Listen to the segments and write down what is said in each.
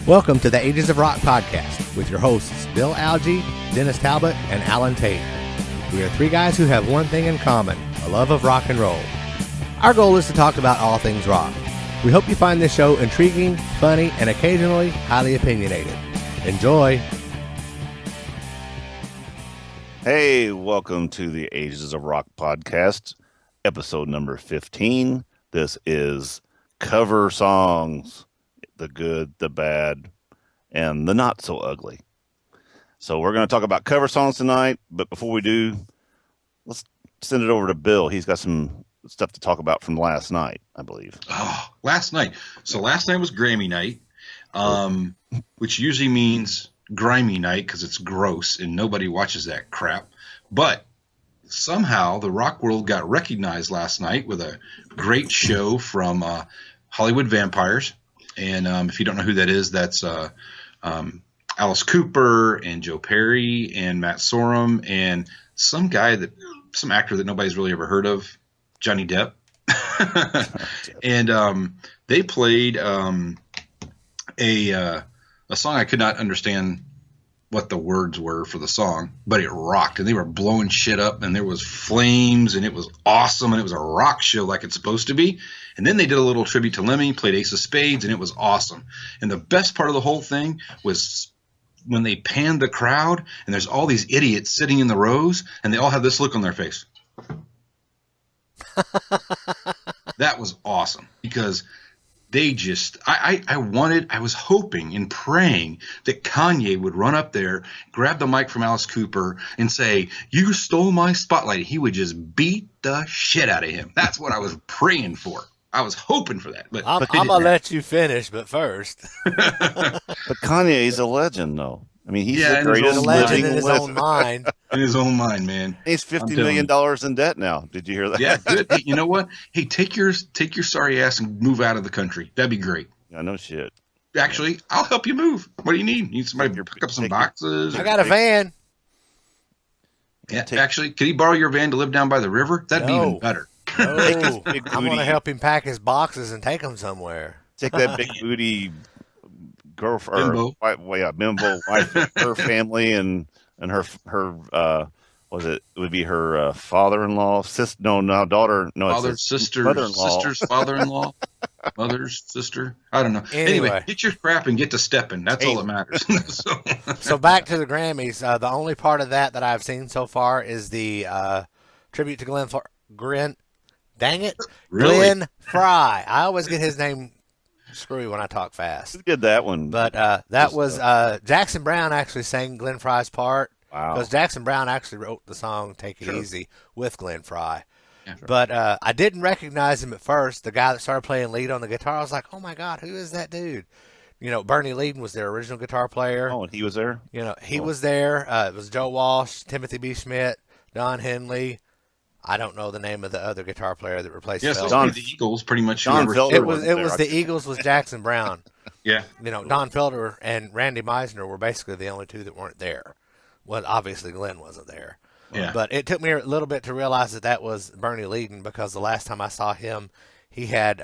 Welcome to the Ages of Rock podcast with your hosts Bill Algie, Dennis Talbot, and Alan Tate. We are three guys who have one thing in common, a love of rock and roll. Our goal is to talk about all things rock. We hope you find this show intriguing, funny, and occasionally highly opinionated. Enjoy! Hey, welcome to the Ages of Rock podcast, episode number 15. This is cover songs, the good, the bad, and the not so ugly. So we're going to talk about cover songs tonight, but before we do, let's send it over to Bill. He's got some stuff to talk about from last night, I believe. Oh, last night. So last night was Grammy night, which usually means grimy night because it's gross and nobody watches that crap. But somehow the rock world got recognized last night with a great show from Hollywood Vampires. And if you don't know who that is, that's Alice Cooper and Joe Perry and Matt Sorum and some actor that nobody's really ever heard of, Johnny Depp. And they played a song I could not understand what the words were for the song, but it rocked, and they were blowing shit up, and there was flames, and it was awesome, and it was a rock show like it's supposed to be. And then they did a little tribute to Lemmy, played Ace of Spades, and it was awesome. And the best part of the whole thing was when they panned the crowd, and there's all these idiots sitting in the rows, and they all have this look on their face. That was awesome because they just, I was hoping and praying that Kanye would run up there, grab the mic from Alice Cooper and say, "You stole my spotlight." He would just beat the shit out of him. That's what I was praying for. I was hoping for that. But I'm going to let you finish, but first. But Kanye's a legend, though. I mean, he's the He's greatest a legend living in his own mind. In his own mind, man. He's $50 million in debt now. Did you hear that? Yeah, good. Hey, you know what? Hey, take your sorry ass and move out of the country. That'd be great. Yeah, no shit. Actually, I'll help you move. What do you need? You need somebody to pick up some boxes? I got a van. Yeah, actually, could he borrow your van to live down by the river? That'd be even better. No, I'm going to help him pack his boxes and take them somewhere. Take that big booty girlfriend, bimbo wife, her family, and her it would be her father-in-law, daughter, father's sister, mother-in-law, sister's father-in-law, mother's sister. I don't know. Anyway, get your crap and get to stepping. That's all that matters. So back to the Grammys. The only part of that I've seen so far is the tribute to Glenn Frey. I always get his name screwy when I talk fast. Who did that one? But that was Jackson Browne actually sang Glenn Frey's part. Wow. Because Jackson Browne actually wrote the song "Take It Easy" with Glenn Frey. Yeah, sure. But I didn't recognize him at first. The guy that started playing lead on the guitar, I was like, "Oh my God, who is that dude?" You know, Bernie Leadon was their original guitar player. Oh, and he was there? You know, he was there. It was Joe Walsh, Timothy B. Schmidt, Don Henley. I don't know the name of the other guitar player that replaced Felder. Felder. The Eagles, pretty much. Don Felder It was the Eagles was Jackson Browne. Yeah. You know, Don Felder and Randy Meisner were basically the only two that weren't there. Well, obviously Glenn wasn't there. Yeah. But it took me a little bit to realize that was Bernie Leadon because the last time I saw him, he had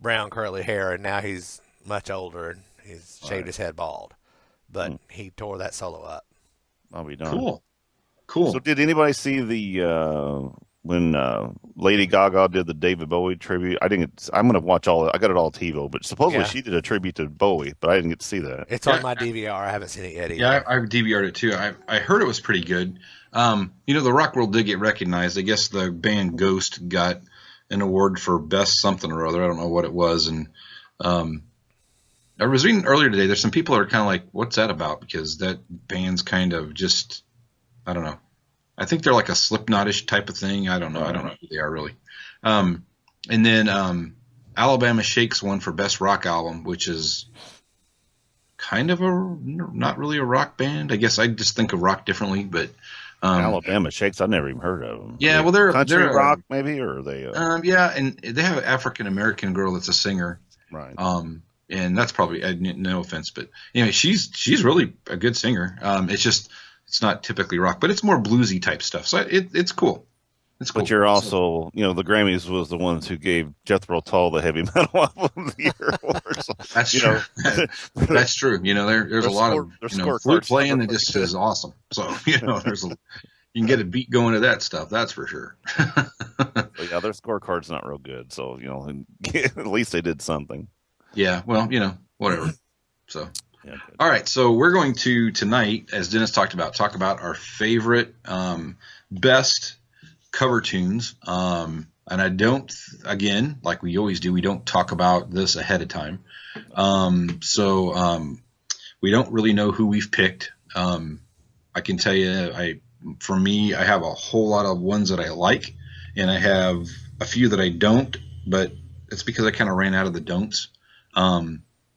brown curly hair, and now he's much older and he's shaved his head bald. But he tore that solo up. I'll be done. Cool. So did anybody see the when Lady Gaga did the David Bowie tribute? I'm going to watch all. I got it all TiVo, but supposedly she did a tribute to Bowie, but I didn't get to see that. It's on my DVR. I haven't seen it yet either. Yeah, I DVR'd it too. I heard it was pretty good. You know, the rock world did get recognized. I guess the band Ghost got an award for best something or other. I don't know what it was. And I was reading earlier today, there's some people that are kind of like, what's that about? Because that band's kind of just, I don't know. I think they're like a Slipknot-ish type of thing. I don't know. I don't know who they are really. And then Alabama Shakes won for best rock album, which is kind of not really a rock band. I guess I just think of rock differently, but Alabama Shakes, I've never even heard of them. Yeah, well, they're country rock maybe, or are they? Yeah, and they have an African American girl that's a singer. Right. And that's probably, no offense, but anyway, she's really a good singer. It's not typically rock, but it's more bluesy type stuff. So it's cool. It's cool. But you're also, the Grammys was the ones who gave Jethro Tull the heavy metal album of the year award. So, That's true. That's true. There's a lot of flute playing that just is awesome. So you can get a beat going to that stuff. That's for sure. But yeah, their scorecard's not real good. So at least they did something. Yeah. Well, whatever. So. Yeah, all right. So we're going to tonight, as Dennis talked about, talk about our favorite best cover tunes. And I don't, again, like we always do, we don't talk about this ahead of time. So we don't really know who we've picked. I can tell you, for me, I have a whole lot of ones that I like, and I have a few that I don't, but it's because I kind of ran out of the don'ts.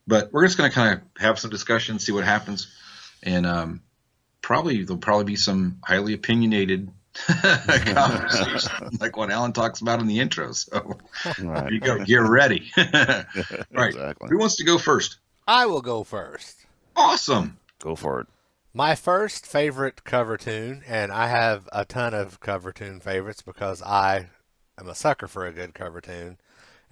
But we're just going to kind of have some discussion, see what happens. And there'll probably be some highly opinionated conversation like what Alan talks about in the intro. So right. You go, get ready. All right. Exactly. Who wants to go first? I will go first. Awesome. Go for it. My first favorite cover tune, and I have a ton of cover tune favorites because I am a sucker for a good cover tune.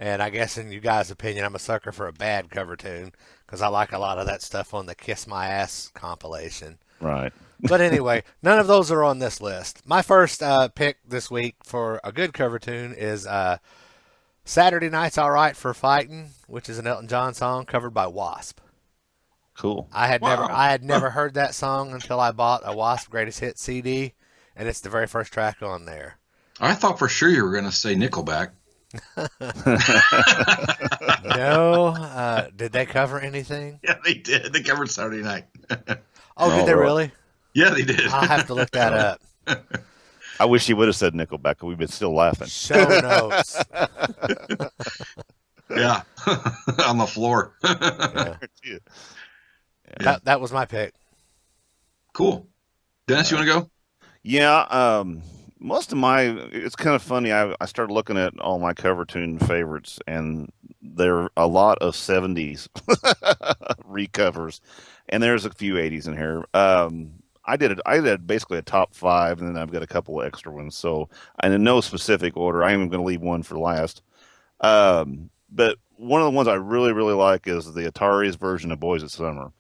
And I guess in you guys' opinion, I'm a sucker for a bad cover tune because I like a lot of that stuff on the Kiss My Ass compilation. Right. But anyway, none of those are on this list. My first pick this week for a good cover tune is Saturday Night's All Right for Fighting, which is an Elton John song covered by Wasp. Cool. I had never heard that song until I bought a Wasp Greatest Hits CD, and it's the very first track on there. I thought for sure you were going to say Nickelback. No. Did they cover anything? Yeah, they did. They covered Saturday Night. Oh, did they really? Yeah, they did. I'll have to look that up. I wish he would have said Nickelback. We've been still laughing. Show notes. Yeah, on the floor. Yeah. That was my pick. Cool. Dennis, you want to go? Yeah. Most of it's kind of funny. I started looking at all my cover tune favorites, and there are a lot of 70s recovers, and there's a few 80s in here. I did basically a top 5, and then I've got a couple of extra ones. So, and in no specific order, I am going to leave one for last. But one of the ones I really, really like is the Atari's version of Boys of Summer.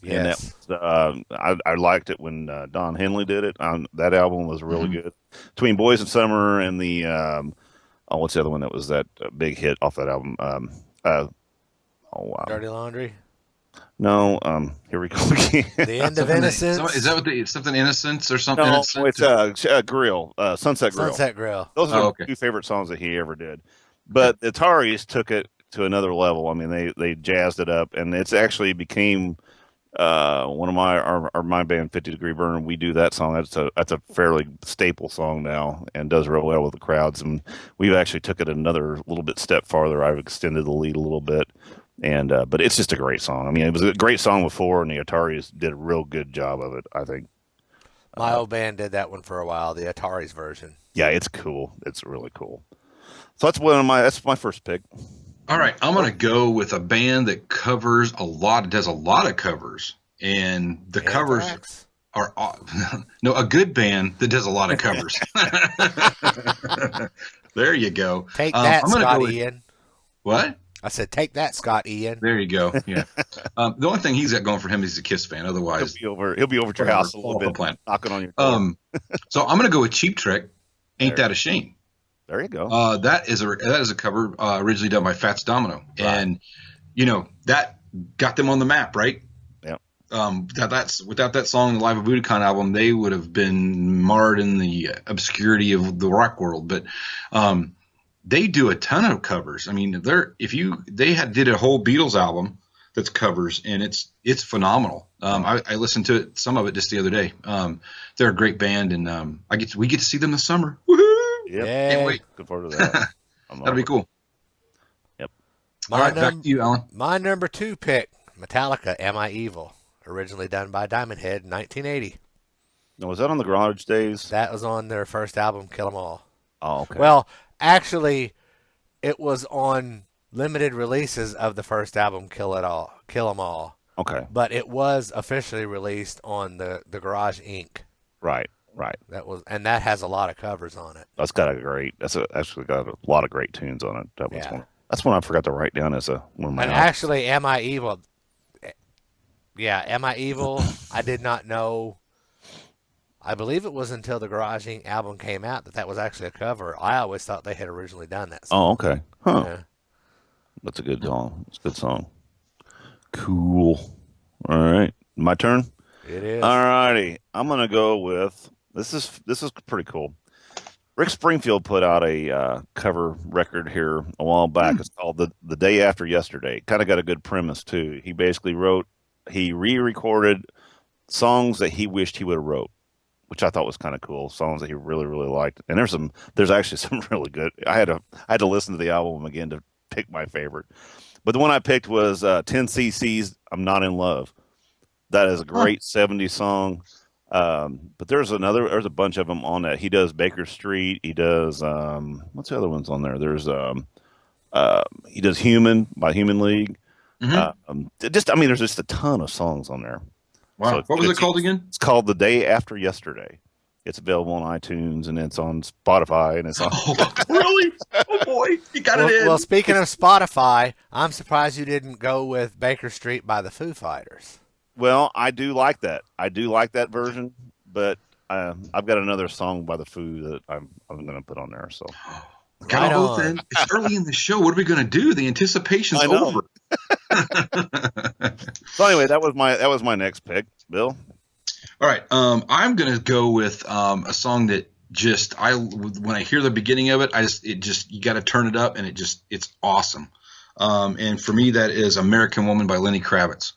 Yes. And I liked it when Don Henley did it. That album was really good. Between Boys of Summer and the what's the other one that was that big hit off that album? Dirty Laundry. No, here we go again. The End of Innocence. Is that what something Innocence or something? No, Innocence? it's Grill, Sunset Grill. Sunset Grill. Those are my 2 favorite songs that he ever did. But the Ataris took it to another level. I mean, they jazzed it up, and it's actually became one of my band 50 Degree Burn. We do that song. That's a fairly staple song now, and does real well with the crowds. And we've actually took it another little bit step farther. I've extended the lead a little bit, and but it's just a great song. I mean, it was a great song before, and the Ataris did a real good job of it, I think. My old band did that one for a while, the Atari's version. Yeah, it's cool. It's really cool. So that's my first pick. All right, I'm going to go with a band that does a lot of covers, and the covers are no, a good band that does a lot of covers. There you go. Take that, Scott Ian. What? I said, take that, Scott Ian. There you go. Yeah. The only thing he's got going for him is he's a Kiss fan. Otherwise, he'll be over at your house a little bit, knocking on your door. So I'm going to go with Cheap Trick. Ain't That a Shame? There you go. That is a cover originally done by Fats Domino, and that got them on the map, right? Yeah. Without that song, the Live at Budokan album, they would have been marred in the obscurity of the rock world. But they do a ton of covers. I mean, did a whole Beatles album that's covers, and it's phenomenal. I listened to some of it just the other day. They're a great band, and we get to see them this summer. Woohoo! Yep. Yeah. Can't wait. Looking forward to that. That'll be cool. Yep. All right, back to you, Alan. My number 2 pick, Metallica, Am I Evil? Originally done by Diamond Head in 1980. Now, was that on the Garage Days? That was on their first album, Kill 'Em All. Oh, okay. Well, actually, it was on limited releases of the first album, Kill 'Em All. Okay. But it was officially released on the Garage Inc. Right. Right. That has a lot of covers on it. Actually got a lot of great tunes on it. Yeah. That's one I forgot to write down as one of my. And actually, Am I Evil? Yeah, Am I Evil? I did not know. I believe it was until the Garage Inc. album came out that was actually a cover. I always thought they had originally done that song. Oh, okay. Huh. Yeah. That's a good song. It's a good song. Cool. All right. My turn? It is. All righty. I'm going to go with this is pretty cool. Rick Springfield put out a cover record here a while back. It's called The Day After Yesterday. Kind of got a good premise, too. He basically he re-recorded songs that he wished he would have wrote, which I thought was kind of cool. Songs that he really, really liked. And there's actually some really good. I had to listen to the album again to pick my favorite. But the one I picked was 10cc's I'm Not in Love. That is a great 70s song. But there's a bunch of them on that. He does Baker Street. He does, what's the other ones on there? There's, he does Human by Human League. Mm-hmm. There's just a ton of songs on there. Wow. So what was it called again? It's called The Day After Yesterday. It's available on iTunes and it's on Spotify and it's on. Oh, really? Oh boy, you got it in. Well, speaking of Spotify, I'm surprised you didn't go with Baker Street by the Foo Fighters. Well, I do like that. I do like that version, but I've got another song by the Foo that I'm going to put on there. So, Got both in. It's early in the show. What are we going to do? The anticipation's over. So anyway, that was my next pick, Bill. All right, I'm going to go with a song that when I hear the beginning of it, you got to turn it up, and it's awesome. And for me, that is American Woman by Lenny Kravitz.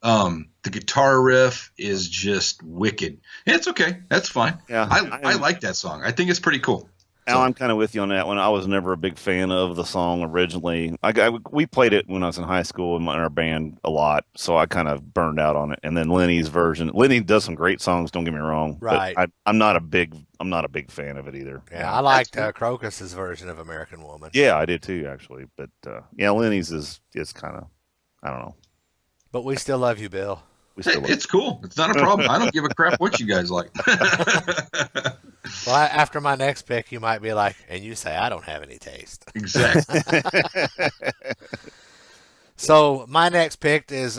The guitar riff is just wicked. And it's okay. That's fine. Yeah, I like that song. I think it's pretty cool. Al, I'm kind of with you on that one. I was never a big fan of the song originally. We played it when I was in high school in our band a lot, so I kind of burned out on it. And then Lenny's version. Lenny does some great songs. Don't get me wrong. Right. But I'm not a big fan of it either. Yeah, I liked Crocus's version of American Woman. Yeah, I did too, actually. But Lenny's is kind of, I don't know. But we still love you, Bill. It's cool. It's not a problem. I don't give a crap what you guys like. Well, after my next pick, you might be like, and you say, I don't have any taste. Exactly. So my next pick is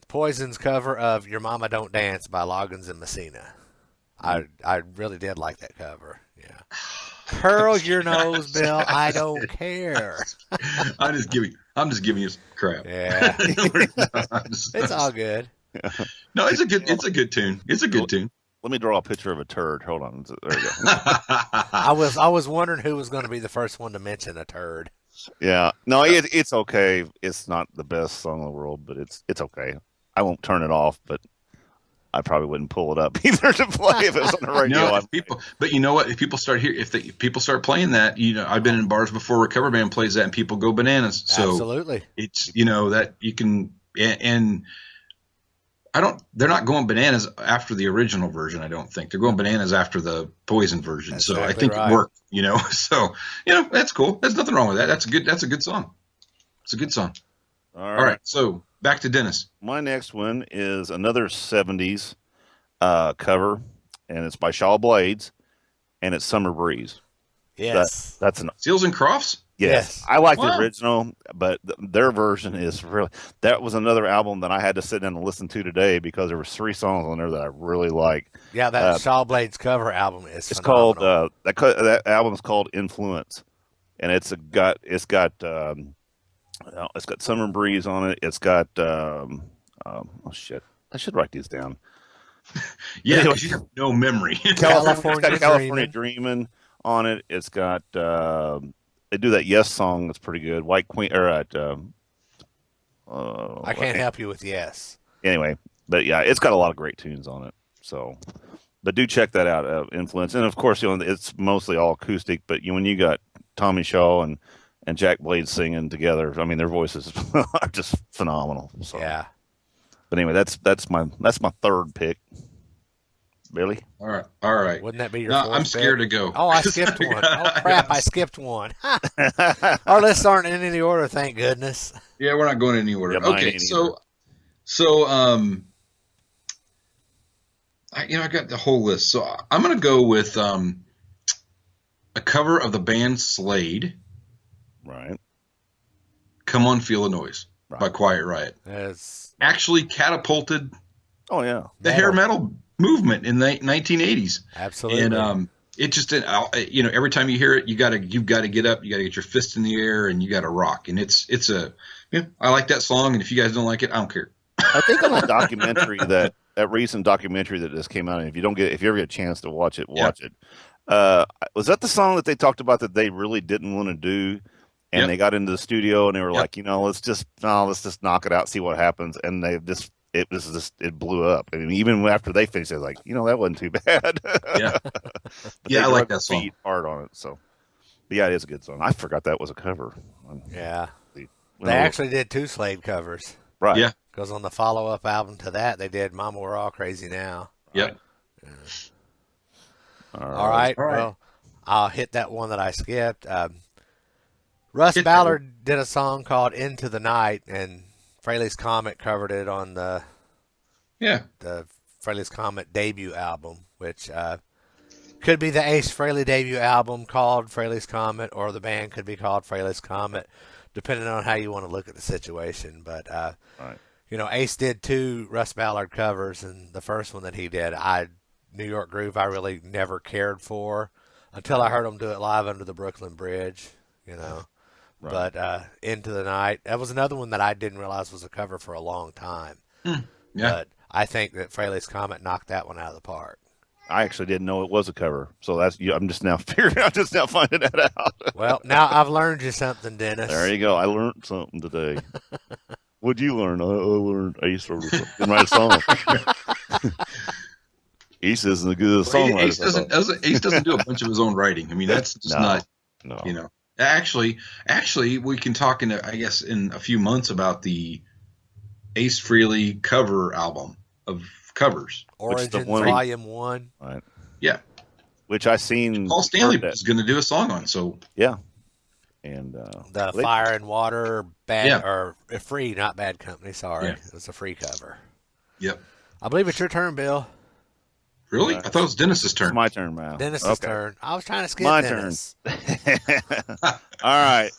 Poison's cover of Your Mama Don't Dance by Loggins and Messina. I really did like that cover. Yeah. Curl your nose, Bill. I don't care. I'm just giving you crap. Yeah. It's all good. No, it's a good tune. It's a good tune. Let me draw a picture of a turd. Hold on. There you go. I was wondering who was going to be the first one to mention a turd. Yeah. No, it's okay. It's not the best song in the world, but it's okay. I won't turn it off, but I probably wouldn't pull it up either to play if it was on the radio. No, but you know what? If people start people start playing that, I've been in bars before where cover band plays that and people go bananas. So absolutely, it's that you can and. They're not going bananas after the original version, I don't think. They're going bananas after the Poison version. That's so exactly I think right. It worked, So, that's cool. There's nothing wrong with that. That's a good song. It's a good song. All right. So back to Dennis. My next one is another 70s cover, and it's by Shaw Blades, and it's Summer Breeze. Yes. That's an Seals and Crofts? Yes. I like the original, but their version is really – that was another album that I had to sit down and listen to today because there was 3 songs on there that I really like. Yeah, that Shaw Blades cover album is it's phenomenal. Called that album is called Influence, and it's got Summer Breeze on it. It's got oh shit, I should write these down. Yeah, because you have no memory. California Dreamin' on it. It's got they do that Yes song that's pretty good. White Queen or at I can't help you with Yes. Anyway, but yeah, it's got a lot of great tunes on it. So, but do check that out, Influence, and of course, it's mostly all acoustic. But when you got Tommy Shaw and Jack Blades singing together, I mean, their voices are just phenomenal. So. Yeah. But anyway, that's my third pick. Billy? All right. Wouldn't that be your fourth I'm scared pick? to go. Oh, I skipped one. Oh, crap, I skipped one. Our lists aren't in any order, thank goodness. Yeah, we're not going in any order. Yeah, okay, so I got the whole list. So I'm going to go with a cover of the band Slade, Right. "Come On Feel the Noise" Right. by Quiet Riot. It's Actually catapulted Oh yeah. the hair metal movement in the 1980s. absolutely. And it just, every time you hear it, you've got to get up, you got to get your fist in the air, and you got to rock. And I like that song. And if you guys don't like it, I don't care. I think on the documentary that recent documentary that just came out, and if you ever get a chance to watch it, watch it. Was that the song that they talked about that they really didn't want to do, and they got into the studio and they were like, let's just knock it out, see what happens, and it blew up. I mean, even after they finished, they're like, that wasn't too bad. Yeah, yeah, I like that song. Beat hard on it, so. But yeah, it is a good song. I forgot that was a cover. Yeah, they actually did 2 Slade covers. Right. Yeah. Because on the follow-up album to that, they did "Mama, We're All Crazy Now." Yep. Yeah. All right. Well, I'll hit that one that I skipped. Russ Ballard did a song called "Into the Night," and Fraley's Comet covered it on the Fraley's Comet debut album, which could be the Ace Frehley debut album called Fraley's Comet, or the band could be called Fraley's Comet, depending on how you want to look at the situation. But right. Ace did 2 Russ Ballard covers, and the first one that he did, New York Groove, I really never cared for until I heard him do it live under the Brooklyn Bridge, Right. But Into the Night, that was another one that I didn't realize was a cover for a long time. Yeah. But I think that Fraley's Comet knocked that one out of the park. I actually didn't know it was a cover, so I'm just now finding that out. Well, now I've learned you something, Dennis. There you go. I learned something today. What'd you learn? I learned Ace wrote a write a song. Ace isn't a good songwriter. Ace doesn't do a bunch of his own writing. I mean, that's just not. Actually, we can talk in a few months about the Ace Frehley cover album of covers. Origins Volume 1. Right. Yeah. Which I seen. Paul Stanley was going to do a song on. So yeah. And the Fire and Water or Free, not Bad Company. Sorry, it was a Free cover. Yep. I believe it's your turn, Bill. Really? I thought it was Dennis's turn. It's my turn, man. Dennis's turn. I was trying to skip my Dennis. Turn. All right.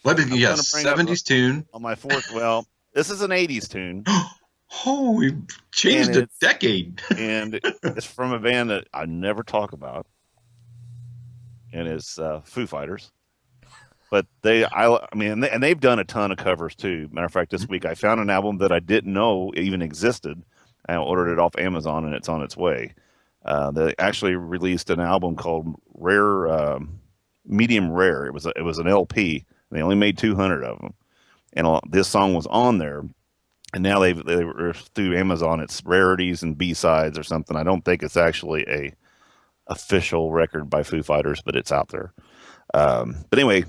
Let me guess. 70s tune. On my fourth. Well, this is an 80s tune. Oh, we changed a decade. And it's from a band that I never talk about, and it's Foo Fighters. But they've done a ton of covers too. Matter of fact, this week I found an album that I didn't know even existed. I ordered it off Amazon, and it's on its way. They actually released an album called Medium Rare. It was an LP. They only made 200 of them, and this song was on there. And now they were through Amazon. It's rarities and B-sides or something. I don't think it's actually a official record by Foo Fighters, but it's out there. But anyway,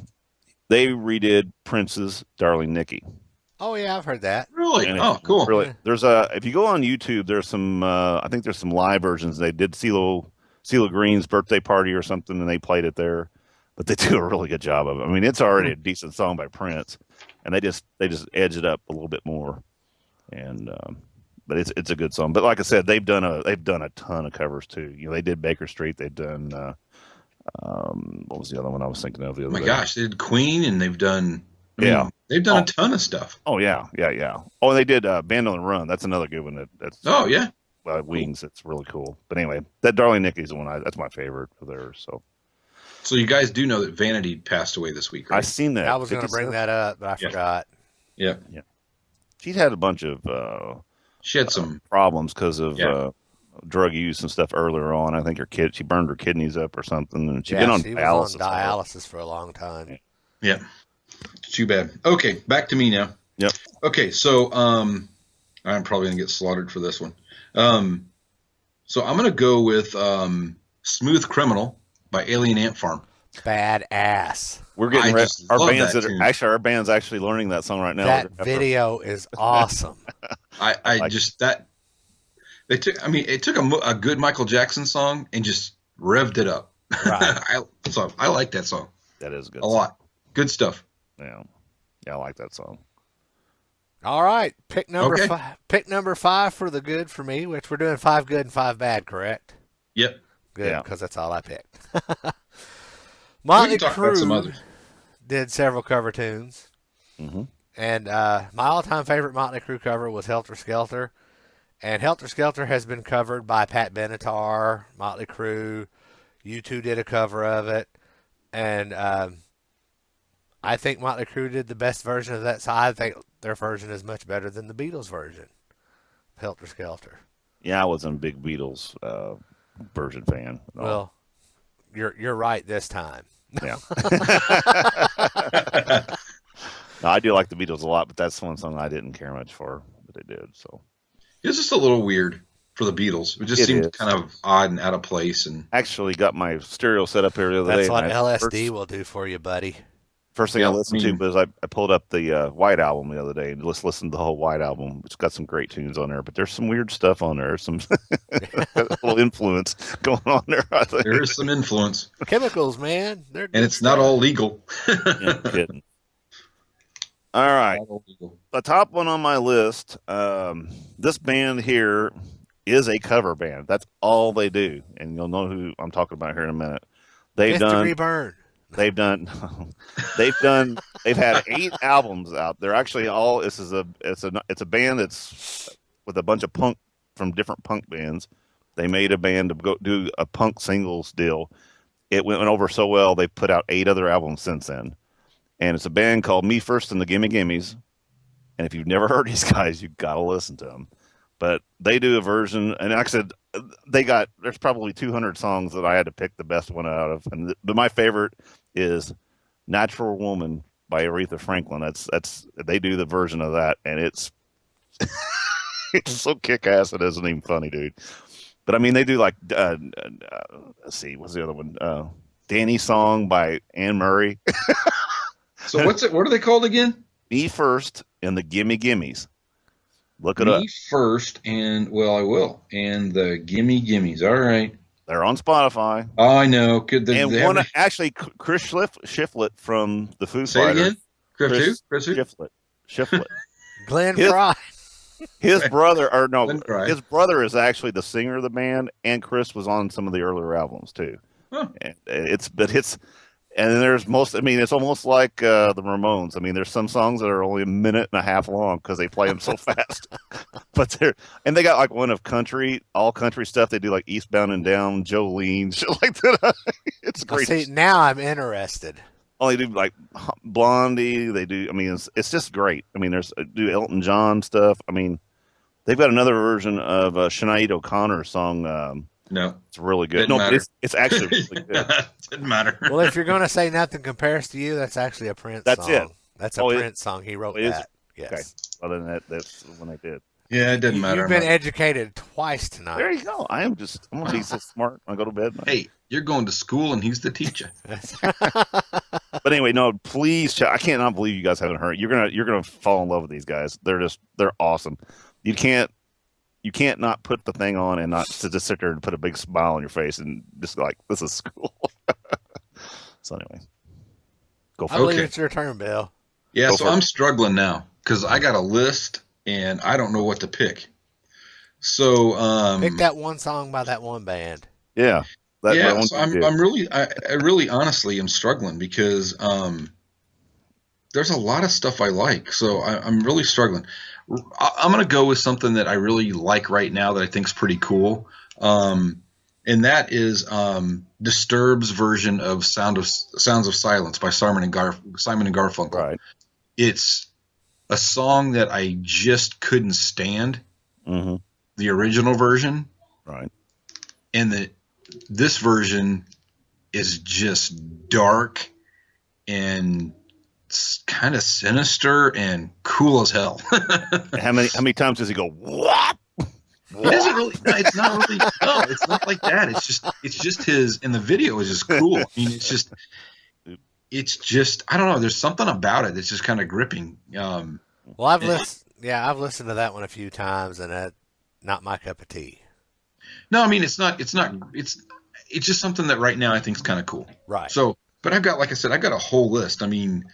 they redid Prince's "Darling Nikki." Oh yeah, I've heard that. Really? Cool. Really, if you go on YouTube, there's some. I think there's some live versions. They did CeeLo Green's birthday party or something, and they played it there. But they do a really good job of it. I mean, it's already a decent song by Prince, and they just edge it up a little bit more. And but it's a good song. But like I said, they've done a ton of covers too. They did Baker Street. They've done what was the other one I was thinking of the other day? Gosh, they did Queen, and they've done they've done a ton of stuff. Oh yeah. Oh, they did Band on the Run. That's another good one. That's Wings. It's really cool. But anyway, that Darling Nikki's the one that's my favorite of theirs. So you guys do know that Vanity passed away this week, right? I've seen that. I was going to bring that up, but I forgot. Yeah. She's had a bunch of she had some problems because of drug use and stuff earlier on. I think she burned her kidneys up or something, and she'd been on dialysis. Was on dialysis for a long time. Yeah. Too bad. Okay, back to me now. Yep. Okay, so I'm probably gonna get slaughtered for this one. So I'm gonna go with "Smooth Criminal" by Alien Ant Farm. Badass. We're getting our band's actually learning that song right now. That video is awesome. It took a good Michael Jackson song and just revved it up. Right. I like that song. That is good. A lot. Good stuff. Yeah, I like that song. All right, pick number Okay. five. Pick number 5 for the good for me, which we're doing 5 good and 5 bad, correct? Yep. Good, Yeah. because that's all I picked. We Motley can talk about some Crue others. did several cover tunes, Mm-hmm. and my all-time favorite Motley Crue cover was Helter Skelter. And Helter Skelter has been covered by Pat Benatar, Motley Crue. U2 did a cover of it, and I think Motley Crue did the best version of that. So I think their version is much better than the Beatles version of Helter Skelter. Yeah, I wasn't a big Beatles version fan. at all. Well, you're right this time. Yeah. No, I do like the Beatles a lot, but that's one song I didn't care much for, but they did. So It's just a little weird for the Beatles. It just It seemed is. kind of odd and out of place. And actually got my stereo set up here the other That's day. what and LSD will do for you, buddy. First thing Yeah, I listened I mean- to was I pulled up the White Album the other day and just listened to the whole White Album. It's got some great tunes on there, but there's some weird stuff on there. Some little influence going on there. I think. there is some influence, Chemicals, man. They're and it's not all legal. Yeah, kidding. All right. Not all legal. The top one on my list, this band here is a cover band. That's all they do. And you'll know who I'm talking about here in a minute. They've Mystery Burn. They've had 8 albums out. They're actually all, it's a band that's with a bunch of punk from different punk bands. They made a band to go do a punk singles deal. It went over so well, they put out 8 other albums since then. And it's a band called Me First and the Gimme Gimmes. And if you've never heard these guys, you've got to listen to them. But they do a version, and like I said, there's probably 200 songs that I had to pick the best one out of. But my favorite is Natural Woman by Aretha Franklin. They do the version of that, and it's it's so kick-ass it isn't even funny, dude. But I mean, they do like, let's see, what's the other one? Danny Song by Anne Murray. So what are they called again? Me First and the Gimme Gimmes. Look it up. Me First, and well, I will. And the Gimme Gimmes. All right. They're on Spotify. Oh, I know. Could they, And they one, have actually, Chris Shiflett from the Foo say it Fighters. again? Chris who? Shiflett. Glenn His- Fry. His brother, or no, Glenn Fry. his brother is actually the singer of the band, and Chris was on some of the earlier albums too. Huh. And and there's it's almost like the Ramones. I mean, there's some songs that are only a minute and a half long because they play them so fast. But they got like one of all country stuff. They do like Eastbound and Down, Jolene, shit like that. It's Well, great. see, now I'm interested. Oh, they do like Blondie. They do. I mean, it's just great. I mean, do Elton John stuff. I mean, they've got another version of Sinead O'Connor's song. No. It's really good. Didn't matter. It's actually really good. Didn't matter. Well, if you're going to say Nothing Compares to You, that's actually a Prince That's song. it. That's a Oh, it- Prince song. He wrote it is? that. Yes. Okay. Other than that, that's when they did. Yeah, it doesn't matter. You've been educated twice There tonight. you go. I'm gonna be so smart when I go to bed. Hey, you're going to school and he's the teacher. But anyway, no, please check. I cannot believe you guys haven't heard. You're gonna fall in love with these guys. They're awesome. You can't not put the thing on and not to just sit there and put a big smile on your face and just like, this is cool. So anyway, go I for believe Okay. it's your turn, Bill. Yeah, Go so for it. I'm struggling now because I got a list and I don't know what to pick. So Pick that one song by that one band. it. Yeah. That one's so I'm good. I really honestly am struggling because there's a lot of stuff I like. So I'm really struggling. I'm going to go with something that I really like right now that I think is pretty cool. And that is Disturbed's version of Sounds of Silence by Simon and Garfunkel. Right. It's a song that I just couldn't stand, Mm-hmm. the original version, Right. and this version is just dark and kind of sinister and cool as hell. How many times does he go, what? It isn't really. No, it's not really. No, it's not like that. It's just his. And the video is just cool. I mean, it's just. I don't know. There's something about it that's just kind of gripping. Well, I've listened to that one a few times, and that's not my cup of tea. No, I mean it's not. It's just something that right now I think is kind of cool. Right. So, but I've got, like I said, I've got a whole list. I mean,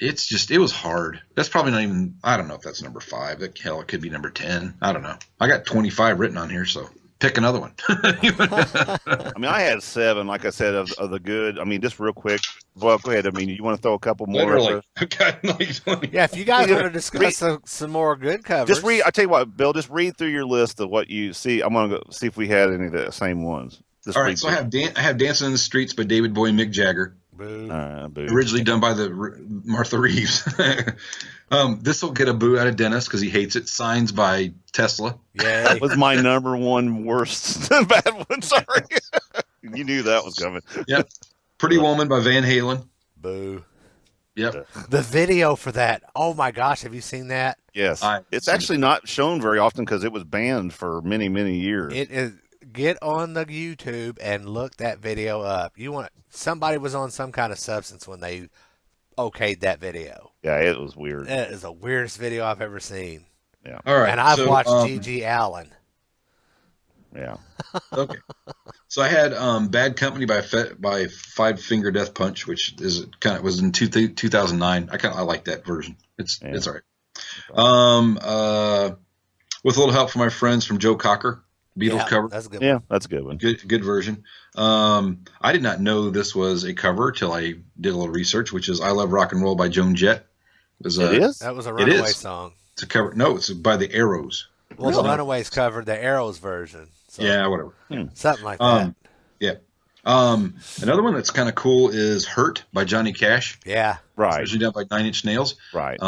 it was hard. That's probably not even, I don't know if that's number 5. Hell, it could be number 10. I don't know. I got 25 written on here, so pick another one. I mean, I had 7, like I said, of the good. I mean, just real quick. Well, go ahead. I mean, you want to throw a couple more? Literally. Okay, like 20. Yeah, if you guys want to discuss some more good covers. Just read. I tell you what, Bill. Just read through your list of what you see. I'm gonna go see if we had any of the same ones. Just All right, so I have Dancing in the Streets by David Bowie and Mick Jagger. Boo. Boo. Originally done by the Martha Reeves. This will get a boo out of Dennis because he hates it. Signs by Tesla. Yeah. That was my number 1 worst bad one. Sorry, you knew that was coming. Yep. Pretty Woman by Van Halen. Boo. Yep. The video for that. Oh my gosh, have you seen that? Yes, it's actually not shown very often because it was banned for many, many years. It is. Get on the YouTube and look that video up. Somebody was on some kind of substance when they okayed that video. Yeah, it was weird. It is the weirdest video I've ever seen. Yeah. All right. And I've watched G.G. Allen. Yeah. Okay. So I had Bad Company by Five Finger Death Punch, which was in 2009. I like that version. It's all right. With a little help from my friends from Joe Cocker, Beatles cover. That's a good Yeah, one. that's a good one. Good version. I did not know this was a cover till I did a little research, which is I Love Rock and Roll by Joan Jett. It is? That was a Runaway song. It's a cover. No, it's by the Arrows. Well, the Runaways covered the Arrows version. So Yeah, whatever. something like that. Yeah. Another one that's kind of cool is Hurt by Johnny Cash. Yeah. Right. Originally done by Nine Inch Nails. Right.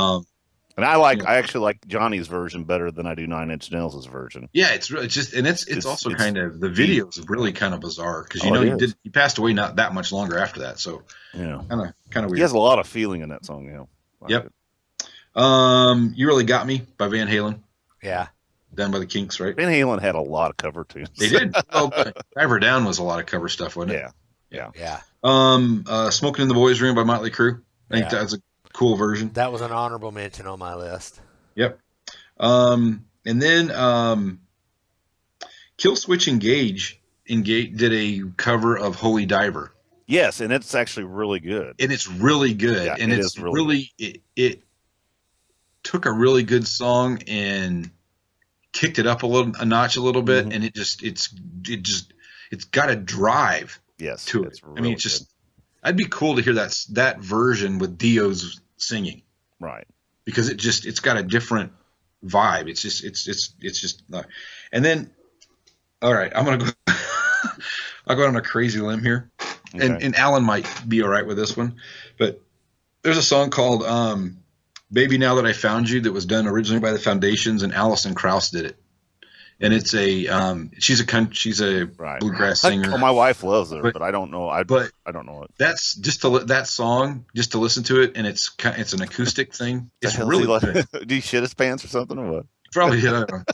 And I actually like Johnny's version better than I do Nine Inch Nails' version. Yeah, it's really it's also kind of, the video is really kind of bizarre because he passed away not that much longer after that, so yeah, kind of weird. He has a lot of feeling in that song, you know. Yep. You Really Got Me by Van Halen, Yeah. done by the Kinks, right? Van Halen had a lot of cover tunes. They did. Well, Drive Her Down was a lot of cover stuff, wasn't it? Yeah. Smoking in the Boys' Room by Motley Crue. I think that's a cool version. That was an honorable mention on my list. Yep. And then Killswitch Engage did a cover of Holy Diver. Yes, and it's actually really good. And it's really good. Yeah, and it's really it took a really good song and kicked it up a notch a little bit, and it's got a drive to it. Really, I mean, I'd be cool to hear that version with Dio's singing. Right. Because it's got a different vibe. It's just not. And then, all right, I'm gonna go. I'll go on a crazy limb here, Okay. and Alan might be all right with this one, but there's a song called "Baby Now That I Found You" that was done originally by the Foundations, and Alison Krauss did it. And it's she's a bluegrass singer. Oh, my wife loves her, but I don't know. I don't know it. That's that song, just to listen to it, and it's an acoustic thing. It's really good. Do you shit his pants or something or what? Probably, I don't know.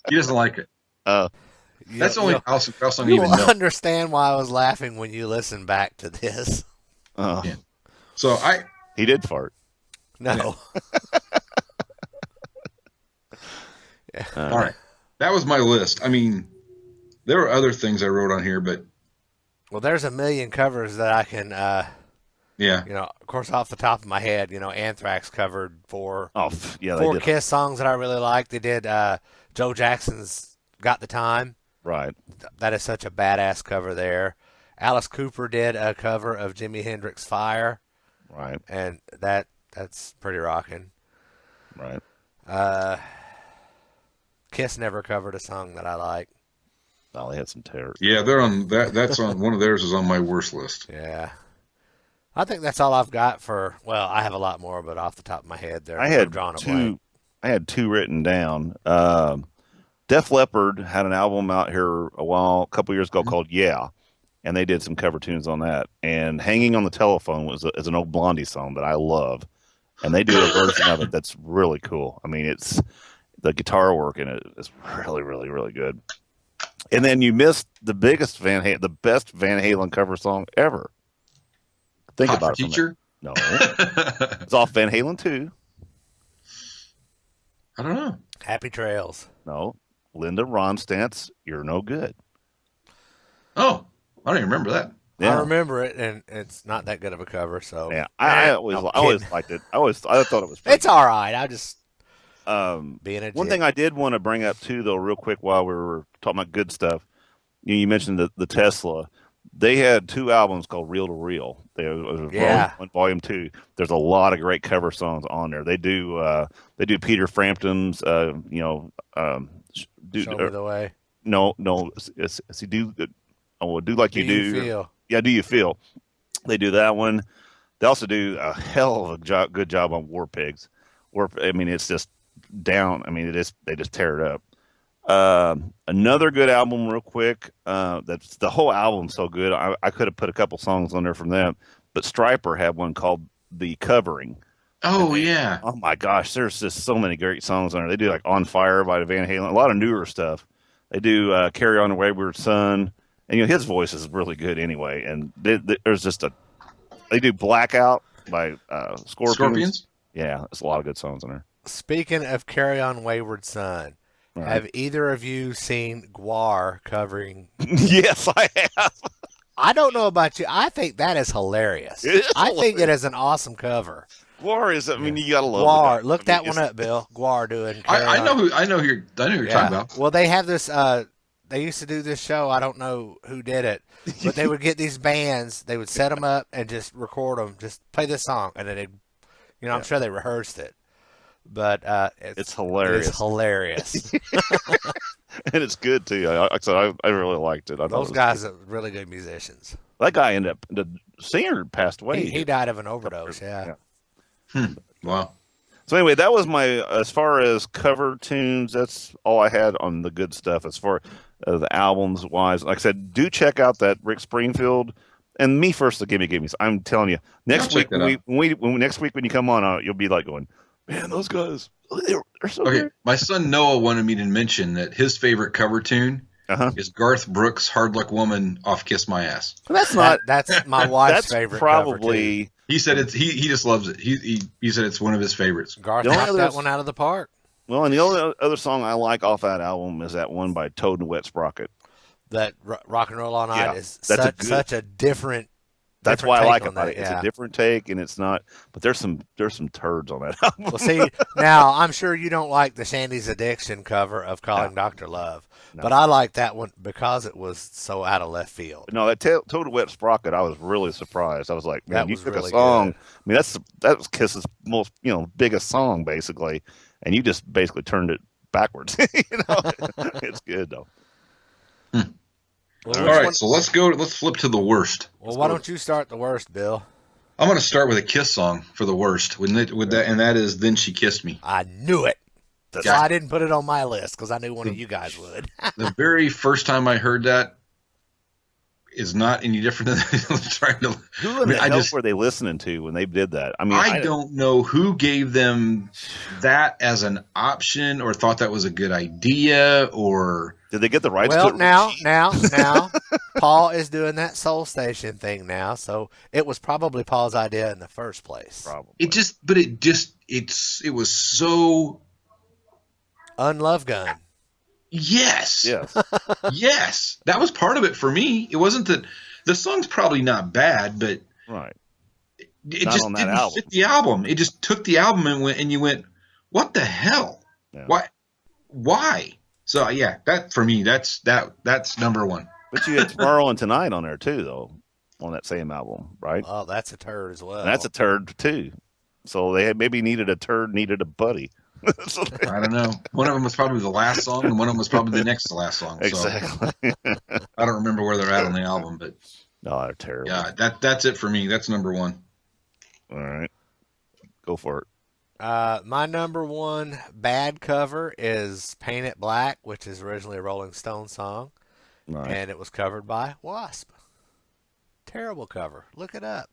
He doesn't like it. That's the only Alison Krauss song I You even will know. understand why I was laughing when you listen back to this. Yeah. So he did fart. No. All right. That was my list. I mean, there were other things I wrote on here, but Well, there's a million covers that I can, of course, off the top of my head, Anthrax covered four Kiss songs that I really like. They did Joe Jackson's Got the Time. Right. That is such a badass cover there. Alice Cooper did a cover of Jimi Hendrix Fire. Right. And that's pretty rocking. Right. Kiss never covered a song that I like. Oh, they had some terror. yeah, they're on that. That's on one of theirs is on my worst list. Yeah. I think that's all I've got I have a lot more, but off the top of my head there, I had drawing a blank. I had two written down. Def Leppard had an album out here a couple years ago called Yeah, and they did some cover tunes on that. And Hanging on the Telephone is an old Blondie song that I love, and they do a version of it that's really cool. I mean, it's the guitar work in it is really, really, really good. And then you missed the best Van Halen cover song ever. Think Hot about for it. Teacher? No, it's off Van Halen 2. I don't know. Happy Trails. No, Linda Ronstadt's "You're No Good." Oh, I don't even remember that. Yeah. I remember it, and it's not that good of a cover. So Yeah, I always liked it. I thought it was pretty it's all right. I just being a one jit. thing I did want to bring up too, though, real quick, while we were talking about good stuff. You mentioned the Tesla. They had 2 albums called Reel to Reel. There was Yeah. Volume 1, Volume 2. There's a lot of great cover songs on there. They do Peter Frampton's Show me the way. no, it's do do like Do you you do. feel? Yeah, do you feel? They do that one. They also do a hell of a good job on War Pigs. I mean, it's just down. I mean, they just tear it up. Another good album, real quick. That's the whole album's so good. I could have put a couple songs on there from them, but Stryper had one called "The Covering." Oh yeah. Oh my gosh, there's just so many great songs on there. They do like "On Fire" by Van Halen, a lot of newer stuff. They do "Carry On the Wayward Son," and his voice is really good anyway. And there's just they do "Blackout" by Scorpions. Scorpions? Yeah, there's a lot of good songs on there. Speaking of Carry On Wayward Son, Right. have either of you seen Guar covering? Yes, I have. I don't know about you. I think that is hilarious. It is I think it is an awesome cover. Guar is. I mean, you gotta love Guar, the guy. look I that mean, one up, Bill. Guar doing. Carry I On. know who you're talking about. Well, they have this. They used to do this show. I don't know who did it, but they would get these bands. They would set them up and just record them. Just play this song, and then they, I'm sure they rehearsed it. But It's hilarious. It's hilarious. And it's good too. I really liked it. I thought Those it was guys good. are really good musicians. That guy ended up. The singer passed away. He died of an overdose. Yeah. Wow. So anyway, that was as far as cover tunes. That's all I had on the good stuff. As far as the albums wise, like I said, do check out that Rick Springfield and Me First. The Gimme. I'm telling you, next I'll check week that when next week when you come on, you'll be like going, man, those guys, they're so Okay, good. my son Noah wanted me to mention that his favorite cover tune is Garth Brooks' "Hard Luck Woman" off "Kiss My Ass." That's not. That's my wife's That's favorite. cover, too. probably. He said he just loves it. He said it's one of his favorites. Garth The only knocked that others- one out of the park. Well, and the only other song I like off that album is that one by Toad and Wet Sprocket. That Rock and Roll All Night Yeah, is that's such a different. That's different why I take like on about that, it. It's yeah. a different take, and it's not. But there's some turds on that album. Well, see, now I'm sure you don't like the Shandy's Addiction cover of Calling Dr. Love, but I like that one because it was so out of left field. No, that Toad and Wet Sprocket, I was really surprised. I was like, man, That you was took really a song. good. I mean, that was Kiss's most biggest song basically, and you just basically turned it backwards. It's good though. Well, All which right, one- so let's flip to the worst. well, why don't you start the worst, Bill? I'm going to start with a Kiss song for the worst. And that is "Then She Kissed Me." I knew it. So Yeah. I didn't put it on my list because I knew one of you guys would. The very first time I heard that is not any different than trying to. Who in the hell were they listening to when they did that? I mean, I don't know who gave them that as an option or thought that was a good idea or. Did they get the rights Well, to it? now, Paul is doing that Soul Station thing now, so it was probably Paul's idea in the first place. Probably. It was so. Unlove Gun. Yes. Yes. Yes. That was part of it for me. It wasn't that the song's probably not bad, but Right. it Not just on that didn't album. fit the album. It just took the album and you went, what the hell? Yeah. Why? So yeah, that for me, that's number one. But you had Tomorrow and Tonight on there too, though, on that same album, right? Oh, that's a turd as well. And that's a turd too. So they had maybe needed a buddy. So I don't know. One of them was probably the last song, and one of them was probably the next to last song. So exactly. I don't remember where they're at on the album, but No, they're terrible. yeah, that's it for me. That's number one. All right. Go for it. My number one bad cover is Paint It Black, which is originally a Rolling Stones song, All right. and it was covered by Wasp. Terrible cover. Look it up.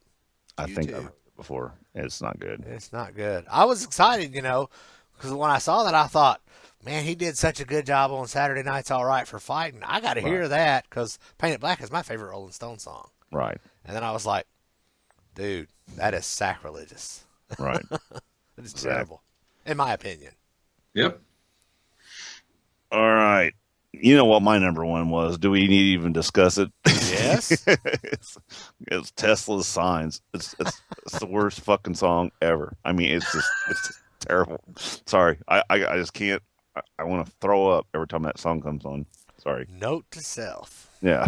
I think YouTube. I've heard it before. It's not good. It's not good. I was excited, because when I saw that, I thought, man, he did such a good job on Saturday Night's All Right for Fighting. I got to hear that because Paint It Black is my favorite Rolling Stone song. Right. And then I was like, dude, that is sacrilegious. Right. It is Exactly. terrible, in my opinion. Yep. All right. You know what my number one was? Do we need to even discuss it? Yes. It's Tesla's Signs. It's the worst fucking song ever. I mean, it's just terrible. Sorry, I just can't. I want to throw up every time that song comes on. Sorry. Note to self. Yeah.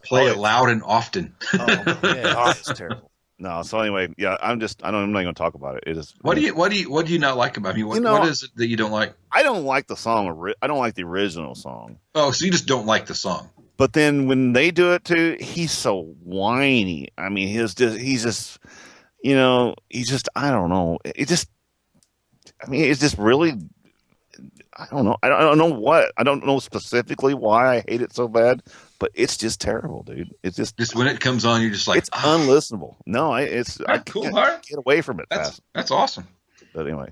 Play it loud and often. Oh, yeah. It's terrible. No. So anyway, yeah. I'm not going to talk about it. It is. What do you not like about it? What is it that you don't like? I don't like the song. I don't like the original song. Oh, so you just don't like the song. But then when they do it too, he's so whiny. I mean, he's just, I don't know. It's just really, I don't know. I don't know what. I don't know specifically why I hate it so bad, but it's just terrible, dude. It's just when it comes on, you're just like, it's unlistenable. No, I can't get away from it fast. That's awesome. But anyway,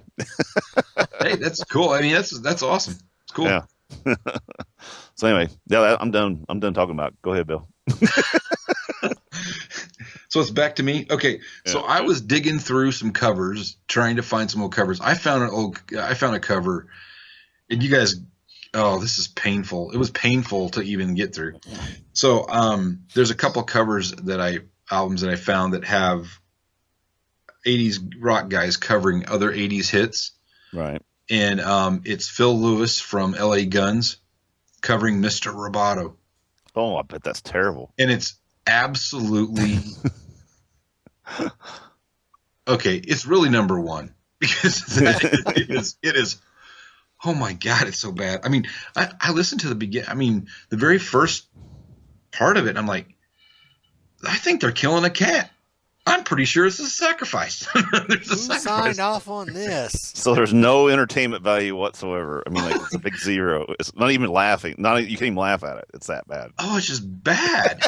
hey, that's cool. I mean, that's awesome. It's cool. Yeah. So anyway, yeah, I'm done. I'm done talking about it. Go ahead, Bill. So it's back to me. Okay, yeah. So I was digging through some covers, trying to find some old covers. I found a cover, and you guys, oh, this is painful. It was painful to even get through. So there's a couple albums that I found that have 80s rock guys covering other 80s hits. Right. And it's Phil Lewis from LA Guns covering Mr. Roboto. Oh, I bet that's terrible. And it's absolutely okay. It's really number one because it is. Oh my God, it's so bad. I mean, I listened to the very first part of it. And I'm like, I think they're killing a cat. I'm pretty sure it's a sacrifice. There's a sacrifice. Signed off on this. So there's no entertainment value whatsoever. I mean, like, it's a big zero. It's not even laughing. You can't even laugh at it. It's that bad. Oh, it's just bad.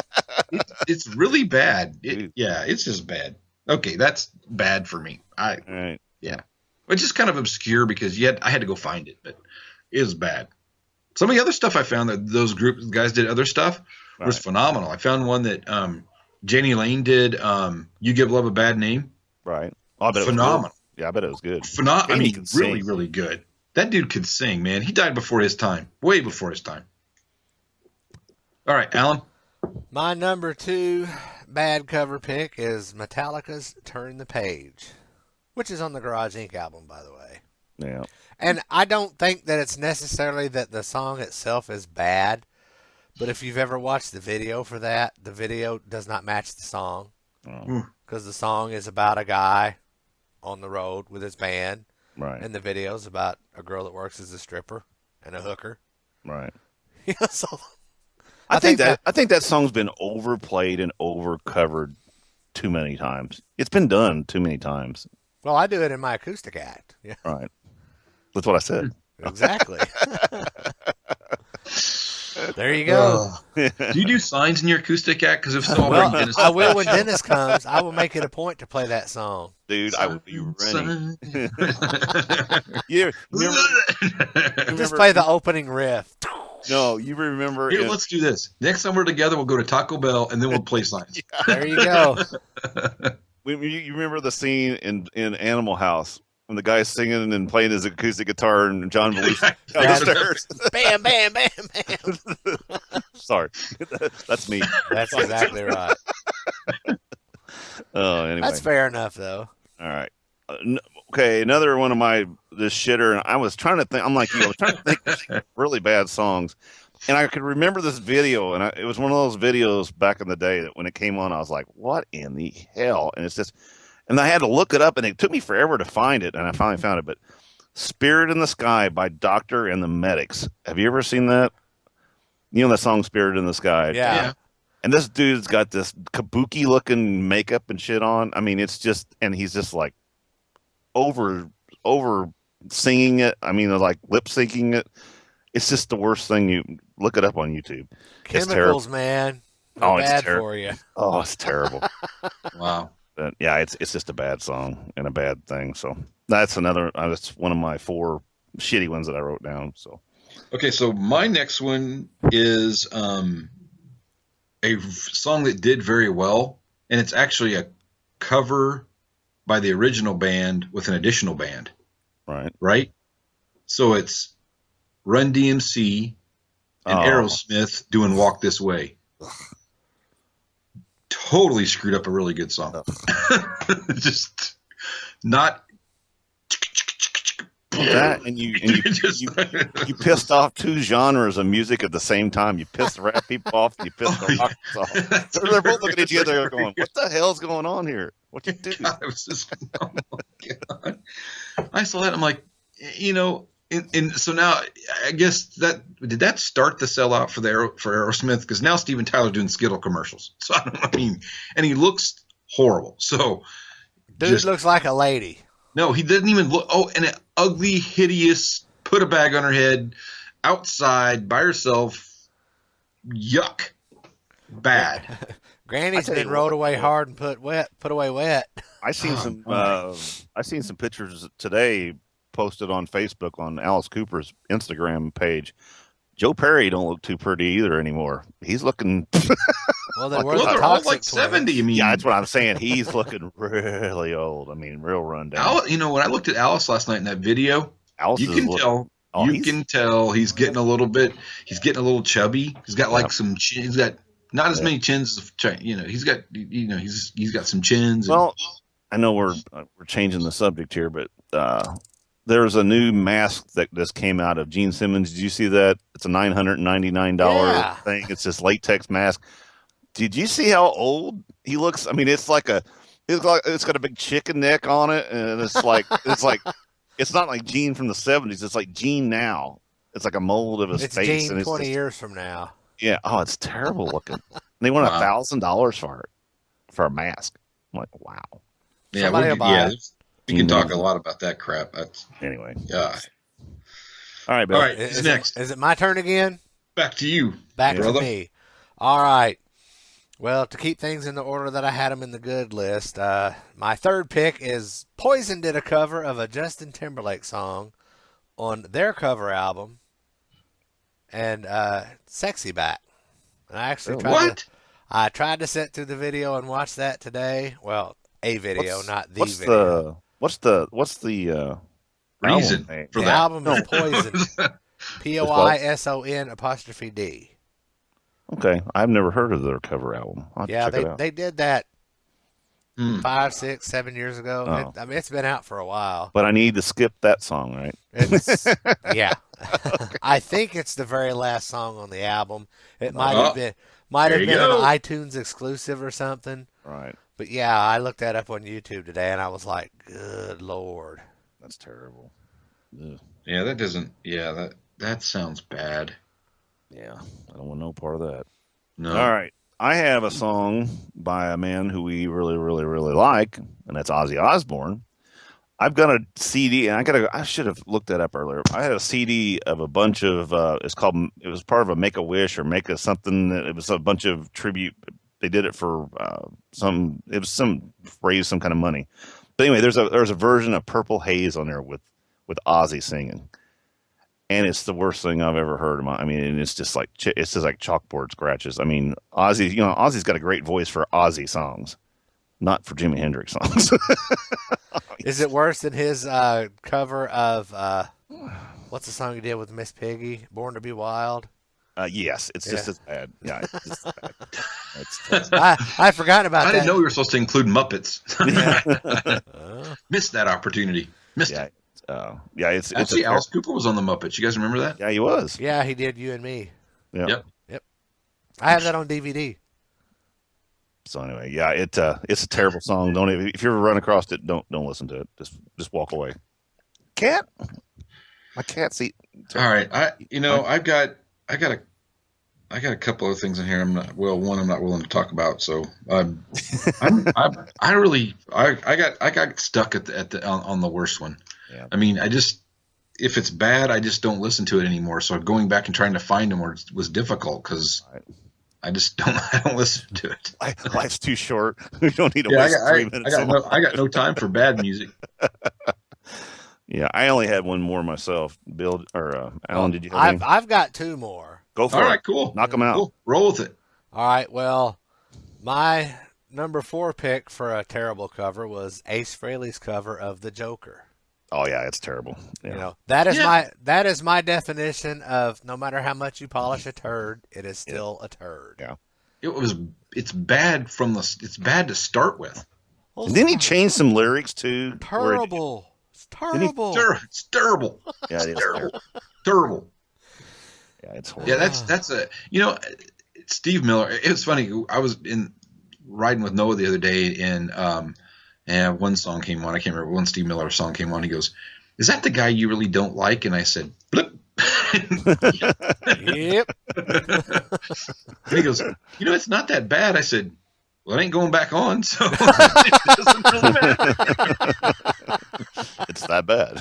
It's really bad. It's just bad. Okay, that's bad for me. Right. Yeah. It's just kind of obscure because I had to go find it, but it was bad. Some of the other stuff I found that those guys did other stuff was phenomenal. I found one that Jenny Lane did You Give Love a Bad Name. Right. Oh, I bet phenomenal. It was good. Yeah, I bet it was good. I mean, really, really good. That dude could sing, man. He died before his time. Way before his time. All right, Alan. My number 2 bad cover pick is Metallica's Turn the Page, which is on the Garage Inc. album, by the way. Yeah. And I don't think that it's necessarily that the song itself is bad. But if you've ever watched the video for that, the video does not match the song. Because the song is about a guy on the road with his band. Right. And the video is about a girl that works as a stripper and a hooker. Right. So I think that song's been overplayed and overcovered too many times. It's been done too many times. Well, I do it in my acoustic act. Yeah. Right. That's what I said. Exactly. There you go. Do you do signs in your acoustic act? Because if so, I'll bring Dennis. I will when Dennis comes. I will make it a point to play that song. Dude, I will be ready. Just play the opening riff. No, you remember. Here, let's do this. Next time we're together, we'll go to Taco Bell, and then we'll play signs. Yeah. There you go. You remember the scene in Animal House when the guy's singing and playing his acoustic guitar and John Belushi downstairs. Bam, bam, bam, bam. Sorry, that's me. That's exactly right. Oh, anyway, that's fair enough, though. All right. Okay, another one of this shitter, and I was trying to think. I'm like you. I was trying to think of really bad songs, and I could remember this video, and it was one of those videos back in the day that when it came on, I was like, "What in the hell?" And it's just. And I had to look it up, and it took me forever to find it, and I finally found it. But Spirit in the Sky by Doctor and the Medics. Have you ever seen that? You know that song Spirit in the Sky? Yeah. And this dude's got this kabuki-looking makeup and shit on. I mean, it's just, and he's just like over singing it. I mean, like lip-syncing it. It's just the worst thing. You look it up on YouTube. Chemicals, man. Bad for you. Oh, it's terrible. Wow. But yeah, it's just a bad song and a bad thing. So that's that's one of my 4 shitty ones that I wrote down. So okay, so my next one is a song that did very well, and it's actually a cover by the original band with an additional band. Right. Right. So it's Run DMC, and Oh. Aerosmith doing "Walk This Way." Totally screwed up a really good song. Just not That and you pissed off two genres of music at the same time. You pissed the rap people off. You pissed the rockers off. They're both looking at each other going, "What the hell's going on here? What you do?" God, it was just, oh my God. I saw that. I'm like, and so now I guess did that start the sellout for Aerosmith? Because now Steven Tyler's doing Skittle commercials. So and he looks horrible. So Dude looks like a lady. No, he didn't even look. Oh, and an ugly, hideous, put a bag on her head, outside by herself. Yuck, bad. Granny's been rolled away hard and put away wet. I seen some pictures today posted on Facebook on Alice Cooper's Instagram page. Joe Perry don't look too pretty either anymore. He's looking. Well, they're they're all like 70. I mean, yeah, that's what I'm saying. He's looking really old. I mean, real rundown. When I looked at Alice last night in that video, Alice you can tell. You can tell he's getting a little bit. He's getting a little chubby. He's got like some chin. He's got not as many chins as he's got. He's got some chins. Well, I know we're changing the subject here, but there's a new mask that just came out of Gene Simmons. Did you see that? It's a $999 thing. It's this latex mask. Did you see how old he looks? I mean, it's got a big chicken neck on it, and it's like it's not like Gene from the 70s. It's like Gene now. It's like a mold of his face. It's Gene and 20 years from now. Yeah. Oh, it's terrible looking. And they want $1,000 for it, for a mask. I'm like, wow. Yeah, we can talk a lot about that crap. Anyway. Yeah. All right, Bill. All right, who's next? Is it my turn again? Back to you. Back brother. to me. All right. Well, to keep things in the order that I had them in the good list, my third pick is Poison did a cover of a Justin Timberlake song on their cover album, and Sexy Back. And I actually tried to sit through the video and watch that today. Well, a video, not the video. What's the reason for the that? album is Poison. POISON''D. Okay, I've never heard of their cover album. They did that 5, 6, 7 years ago. Oh. It's been out for a while. But I need to skip that song, right? Yeah. I think it's the very last song on the album. It might have been an iTunes exclusive or something. Right. But yeah, I looked that up on YouTube today, and I was like, "Good Lord, that's terrible." Ugh. Yeah, that doesn't. Yeah, that sounds bad. Yeah, I don't want no part of that. No. All right. I have a song by a man who we really, really, really like, and that's Ozzy Osbourne. I've got a CD, and I should have looked that up earlier. I had a CD of a bunch of, it was part of a Make-A-Wish or Make a something. It was a bunch of tribute. They did it for raise some kind of money. But anyway, there's a version of Purple Haze on there with Ozzy singing. And it's the worst thing I've ever heard. It's just like chalkboard scratches. I mean, Ozzy's got a great voice for Ozzy songs, not for Jimi Hendrix songs. Is it worse than his cover of what's the song he did with Miss Piggy, "Born to Be Wild"? Yes, it's just as bad. Yeah, it's just as I bad. forgot about that. I didn't know we were supposed to include Muppets. Missed that opportunity. Missed it. It's actually Alice Cooper was on the Muppets. You guys remember that? Yeah, he was. Yeah, he did. You and Me. Yeah. Yep. I have that on DVD. So anyway, yeah, it's a terrible song. If you ever run across it, don't listen to it. Just walk away. Cat, my cat's eating. All right, I got a couple of things in here. I'm not willing to talk about. So I got stuck on the worst one. Yeah. I mean, if it's bad, I just don't listen to it anymore. So going back and trying to find them was difficult because I don't listen to it. Life's too short. We don't need to waste 3 minutes. I got no time for bad music. Yeah, I only had one more myself. Bill or Alan, did you have any? I've got two more. Go for it. All right, cool. Knock them out. Cool. Roll with it. All right, well, my number 4 pick for a terrible cover was Ace Frehley's cover of The Joker. Oh yeah, it's terrible. Yeah. You know, that is my definition of no matter how much you polish a turd, it is still a turd. Yeah. It's bad it's bad to start with. Well, And then he changed some lyrics too. terrible. It's terrible. It's terrible. Yeah, it is terrible. Terrible. Yeah, it's horrible. Yeah, that's a Steve Miller. It was funny. I was riding with Noah the other day, and one song came on. I can't remember. One Steve Miller song came on. He goes, "Is that the guy you really don't like?" And I said, "Blip." Yep. And he goes, "It's not that bad." I said, "Well, it ain't going back on, so it doesn't really matter." It's that bad.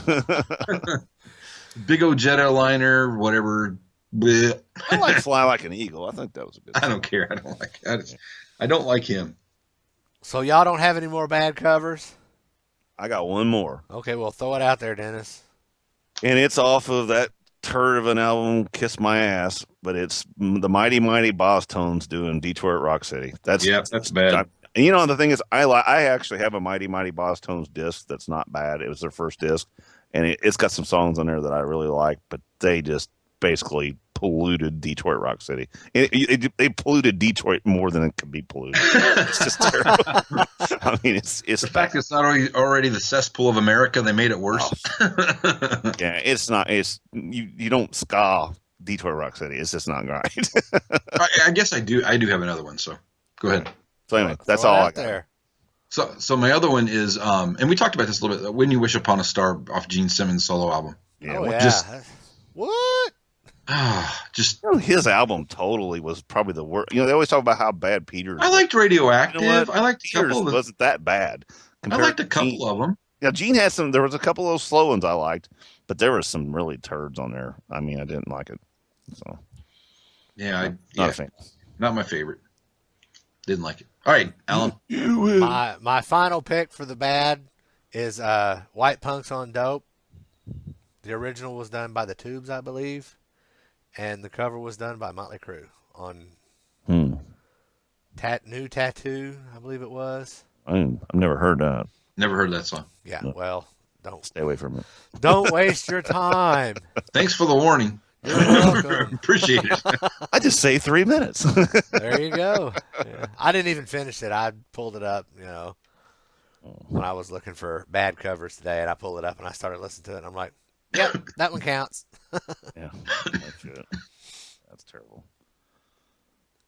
Big old jet airliner, whatever. Bleh. I like Fly Like an Eagle. I think that was a good song. I don't care. I don't like. I don't like him. So y'all don't have any more bad covers? I got one more. Okay, well, throw it out there, Dennis. And it's off of that turd of an album, Kiss My Ass, but it's the Mighty Mighty Boss Tones doing Detroit Rock City. That's bad. And the thing is, I actually have a Mighty Mighty Boss Tones disc that's not bad. It was their first disc, and it's got some songs on there that I really like, but they just basically polluted Detroit Rock City. They polluted Detroit more than it could be polluted. It's just terrible. I mean, it's the fact it's not already the cesspool of America. They made it worse. Oh. Yeah, it's not. It's you don't ska Detroit Rock City. It's just not right. I guess I do. I do have another one. So go ahead. So anyway, that's all I got there. So my other one is, and we talked about this a little bit. When You Wish Upon a Star off Gene Simmons' solo album. Yeah, Oh, yeah. Just what? Just his album totally was probably the worst. They always talk about how bad Peter's. I liked Radioactive. You know what? I liked a Peter's couple of wasn't that bad. I liked a to couple Gene. of them. Yeah, Gene had some. There was a couple of those slow ones I liked, but there were some really turds on there. I mean, I didn't like it. So Yeah, not a fan. not my favorite. Didn't like it. All right, Alan. My final pick for the bad is White Punks on Dope. The original was done by the Tubes, I believe, and the cover was done by Motley Crue on New Tattoo, I believe it was. I've never heard that. Never heard that song. Yeah, No. well, don't Stay away from it. don't waste your time. Thanks for the warning. You're welcome. Appreciate it. I just say 3 minutes. There you go. Yeah. I didn't even finish it. I pulled it up, when I was looking for bad covers today, and I pulled it up and I started listening to it, and I'm like, yep, that one counts. Yeah, that's it. That's terrible.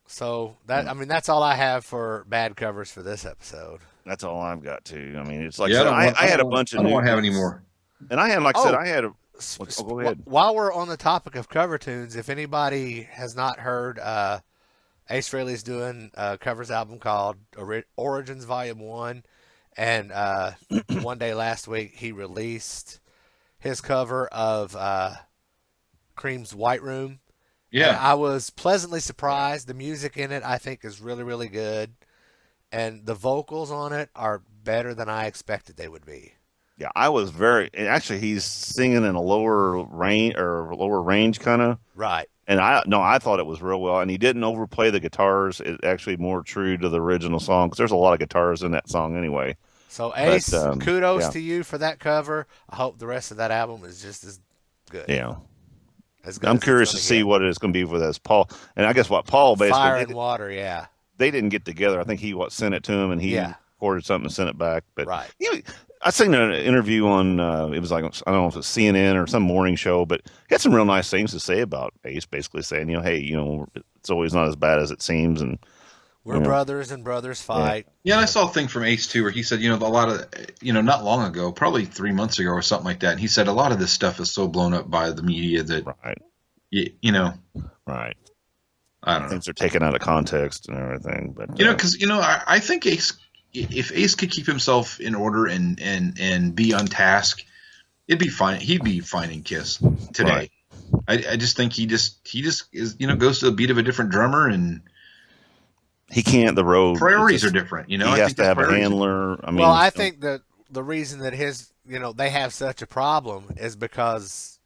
So that's all I have for bad covers for this episode. That's all I've got too. I mean, it's like Yeah, I had a bunch of. I don't new want to have any ones. more. And I had, like I said, I had a. Go ahead. While we're on the topic of cover tunes, if anybody has not heard, Ace Frehley's doing a covers album called Origins Volume 1. And one day last week, he released his cover of Cream's White Room. Yeah. And I was pleasantly surprised. The music in it, I think, is really, really good. And the vocals on it are better than I expected they would be. Yeah, I was actually he's singing in a lower range kind of. Right. And I thought it was real well, and he didn't overplay the guitars. It's actually more true to the original song because there's a lot of guitars in that song anyway. So Ace, kudos yeah. to you for that cover. I hope the rest of that album is just as good. Yeah. As good I'm as curious to it's see gonna what it's going to be with this Paul. And I guess what Paul get. basically Fire and Water, yeah. They didn't get together. I think he sent it to him, and he recorded something and sent it back. But right. I seen an interview on it was like, I don't know if it's CNN or some morning show, but he had some real nice things to say about Ace, basically saying, hey, it's always not as bad as it seems, and we're brothers and brothers fight. Yeah, I saw a thing from Ace too where he said, a lot of, not long ago, probably 3 months ago or something like that. And he said a lot of this stuff is so blown up by the media that, right. Right. I don't know. Things are taken out of context and everything, but because I think Ace, if Ace could keep himself in order and be on task, it'd be fine. He'd be fine in Kiss today. Right. I just think he just is goes to the beat of a different drummer, and he can't. The road priorities are different. He has to have a handler. I mean, well, I think that the reason that they have such a problem is because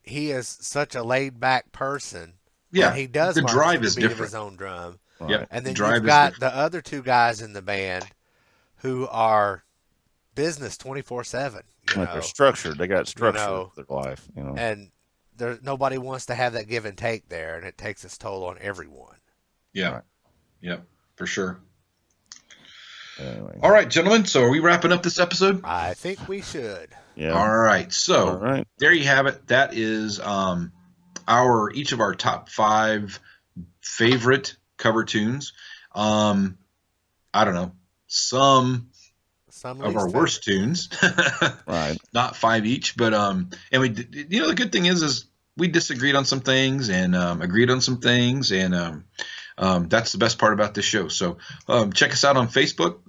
he is such a laid back person. Yeah, he does. The drive is different. Of his own drum. Right. Yeah, and then you've got the other two guys in the band who are business 24/7. Like they're structured. They got structure know, to their life. And nobody wants to have that give and take there, and it takes its toll on everyone. Yeah. Right. Yep. For sure. Anyway. All right, gentlemen. So are we wrapping up this episode? I think we should. Yeah. All right. So All right. there you have it. That is each of our top 5 favorite cover tunes. I don't know, some of our worst tunes. Right. Not 5 each, but and we, the good thing is we disagreed on some things and agreed on some things, and that's the best part about this show. So check us out on Facebook.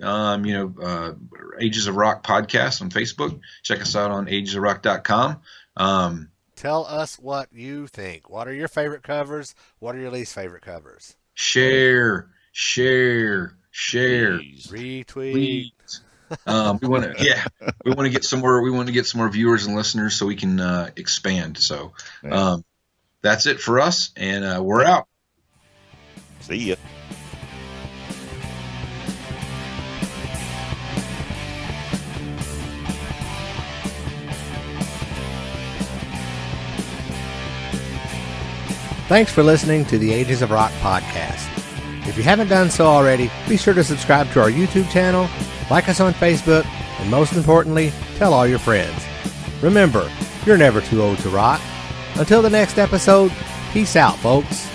Ages of Rock podcast on Facebook. Check us out on agesofrock.com. Tell us what you think. What are your favorite covers? What are your least favorite covers? Share, Jeez. Retweet. We want to get some more viewers and listeners so we can expand. So that's it for us, and we're out. See ya. Thanks for listening to the Ages of Rock podcast. If you haven't done so already, be sure to subscribe to our YouTube channel, like us on Facebook, and most importantly, tell all your friends. Remember, you're never too old to rock. Until the next episode, peace out, folks.